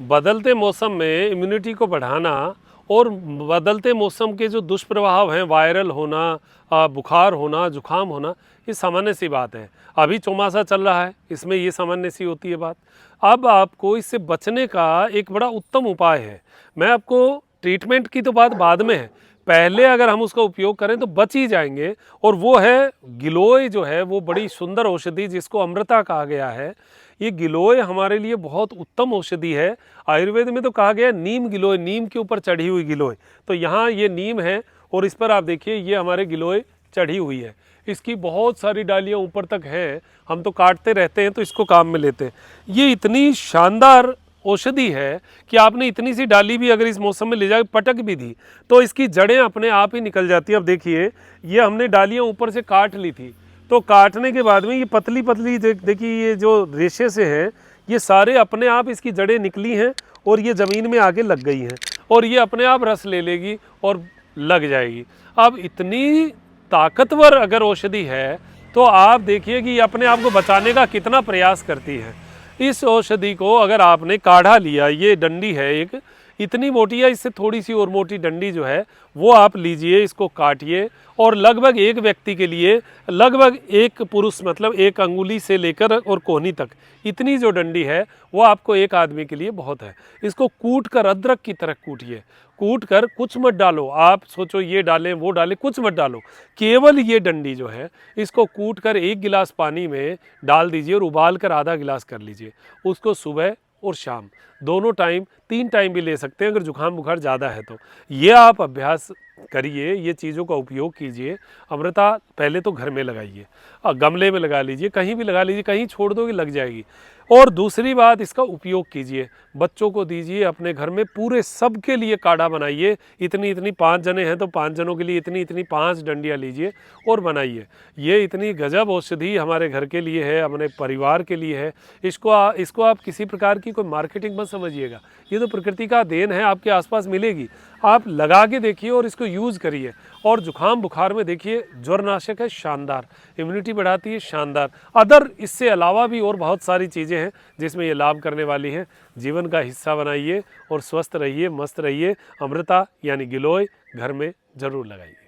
बदलते मौसम में इम्यूनिटी को बढ़ाना और बदलते मौसम के जो दुष्प्रभाव हैं, वायरल होना, बुखार होना, जुखाम होना, ये सामान्य सी बात है। अभी चौमासा चल रहा है, इसमें ये सामान्य सी होती है बात। अब आपको इससे बचने का एक बड़ा उत्तम उपाय है। मैं आपको ट्रीटमेंट की तो बात बाद में है, पहले अगर हम उसका उपयोग करें तो बच ही जाएंगे, और वो है गिलोय। जो है वो बड़ी सुंदर औषधि, जिसको अमृता कहा गया है। ये गिलोय हमारे लिए बहुत उत्तम औषधि है। आयुर्वेद में तो कहा गया नीम गिलोय, नीम के ऊपर चढ़ी हुई गिलोय। तो यहाँ ये नीम है और इस पर आप देखिए ये हमारे गिलोय चढ़ी हुई है। इसकी बहुत सारी डालियाँ ऊपर तक हैं, हम तो काटते रहते हैं तो इसको काम में लेते हैं। ये इतनी शानदार औषधि है कि आपने इतनी सी डाली भी अगर इस मौसम में ले जाकर पटक भी दी तो इसकी जड़ें अपने आप ही निकल जाती हैं। अब देखिए ये हमने डालियाँ ऊपर से काट ली थी, तो काटने के बाद में ये पतली पतली देखिए ये जो रेशे से है, ये सारे अपने आप इसकी जड़ें निकली हैं और ये ज़मीन में आके लग गई हैं और ये अपने आप रस ले लेगी और लग जाएगी। अब इतनी ताकतवर अगर औषधि है तो आप देखिए कि ये अपने आप को बचाने का कितना प्रयास करती है। इस औषधि को अगर आपने काढ़ा लिया, ये डंडी है एक, इतनी मोटी है, इससे थोड़ी सी और मोटी डंडी जो है वो आप लीजिए, इसको काटिए और लगभग एक व्यक्ति के लिए, लगभग एक पुरुष मतलब एक अंगुली से लेकर और कोहनी तक इतनी जो डंडी है वो आपको एक आदमी के लिए बहुत है। इसको कूट कर अदरक की तरह कूटिए, कूट कर कुछ मत डालो। आप सोचो ये डालें वो डालें, कुछ मत डालो, केवल ये डंडी जो है इसको कूट कर 1 गिलास पानी में डाल दीजिए और उबाल कर आधा गिलास कर लीजिए। उसको सुबह और शाम दोनों टाइम, 3 टाइम भी ले सकते हैं अगर जुखाम बुखार ज़्यादा है तो। ये आप अभ्यास करिए, ये चीज़ों का उपयोग कीजिए। अमृता पहले तो घर में लगाइए, गमले में लगा लीजिए, कहीं भी लगा लीजिए, कहीं छोड़ दो कि लग जाएगी। और दूसरी बात, इसका उपयोग कीजिए, बच्चों को दीजिए, अपने घर में पूरे सब के लिए काढ़ा बनाइए। इतनी इतनी 5 जने हैं तो 5 जनों के लिए इतनी इतनी 5 डंडियाँ लीजिए और बनाइए। ये इतनी गजब औषधि हमारे घर के लिए है, हमारे परिवार के लिए है। इसको आप किसी प्रकार की कोई मार्केटिंग मत समझिएगा, ये तो प्रकृति का देन है, आपके आसपास मिलेगी। आप लगा के देखिए और इसको यूज़ करिए। और जुखाम बुखार में देखिए ज्वरनाशक है, शानदार, इम्यूनिटी बढ़ाती है, शानदार। अदर इससे अलावा भी और बहुत सारी चीज़ें हैं जिसमें ये लाभ करने वाली हैं। जीवन का हिस्सा बनाइए और स्वस्थ रहिए, मस्त रहिए। अमृता यानी गिलोय घर में ज़रूर लगाइए।